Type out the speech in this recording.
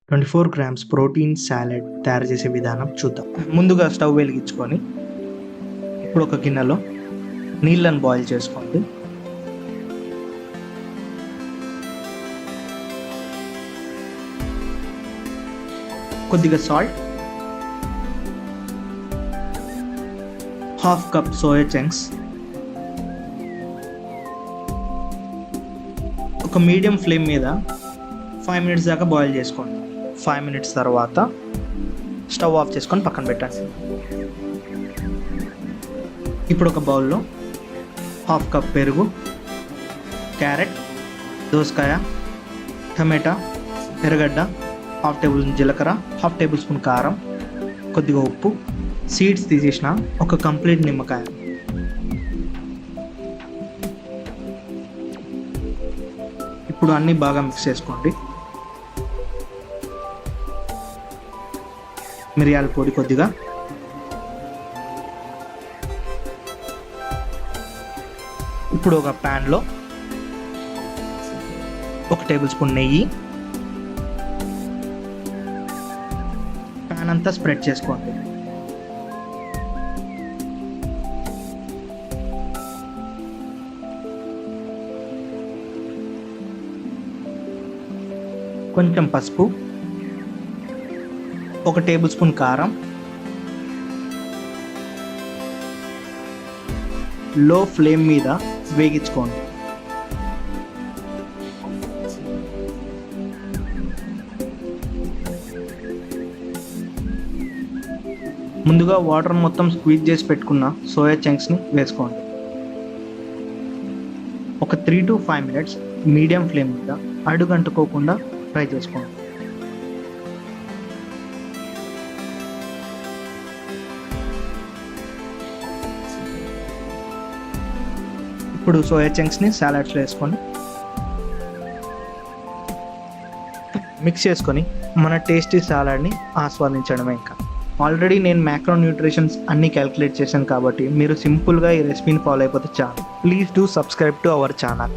24 grams protein salad తయారు చేసే విధానం చూద్దాం. ముందుగా స్టవ్ వెలిగించుకొని ఇప్పుడు ఒక గిన్నెలో నీళ్ళని బాయిల్ చేసుకోండి. కొద్దిగా salt, half cup soya chunks, ఒక మీడియం ఫ్లేమ్ మీద 5 మినిట్స్ దాకా బాయిల్ చేసుకోండి. 5 మినిట్స్ తర్వాత స్టవ్ ఆఫ్ చేసుకొని పక్కన పెట్టండి. ఇప్పుడు ఒక బౌల్లో హాఫ్ కప్ పెరుగు, క్యారెట్, దోసకాయ, టమాటా, ఎర్రగడ్డ, హాఫ్ టేబుల్ స్పూన్ జీలకర్ర, హాఫ్ టేబుల్ స్పూన్ కారం, కొద్దిగా ఉప్పు, సీడ్స్ తీసేసిన ఒక కంప్లీట్ నిమ్మకాయ, ఇప్పుడు అన్నీ బాగా మిక్స్ చేసుకోండి. మిరియాల పొడి కొద్దిగా, ఇప్పుడు ఒక ప్యాన్లో 1 టేబుల్ స్పూన్ నెయ్యి, ప్యాన్ అంతా స్ప్రెడ్ చేసుకోండి. కొంచెం పసుపు, 1 టేబుల్ స్పూన్ కారం, లో ఫ్లేమ్ మీద వేగించుకోండి. ముందుగా వాటర్ మొత్తం స్క్వీజ్ చేసి పెట్టుకున్న సోయా చంక్స్ని వేసుకోండి. ఒక 3 to 5 మినిట్స్ మీడియం ఫ్లేమ్ మీద అడుగంటుకోకుండా ఫ్రై చేసుకోండి. ఇప్పుడు సోయా చంక్స్ని సాలడ్స్లో వేసుకొని మిక్స్ చేసుకొని మన టేస్టీ సాలడ్ని ఆస్వాదించడమే. ఇంకా ఆల్రెడీ నేను మ్యాక్రో న్యూట్రిషన్స్ అన్నీ క్యాలిక్యులేట్ చేశాను కాబట్టి మీరు సింపుల్గా ఈ రెసిపీని ఫాలో అయిపోతే చాలు. Please do subscribe to our channel.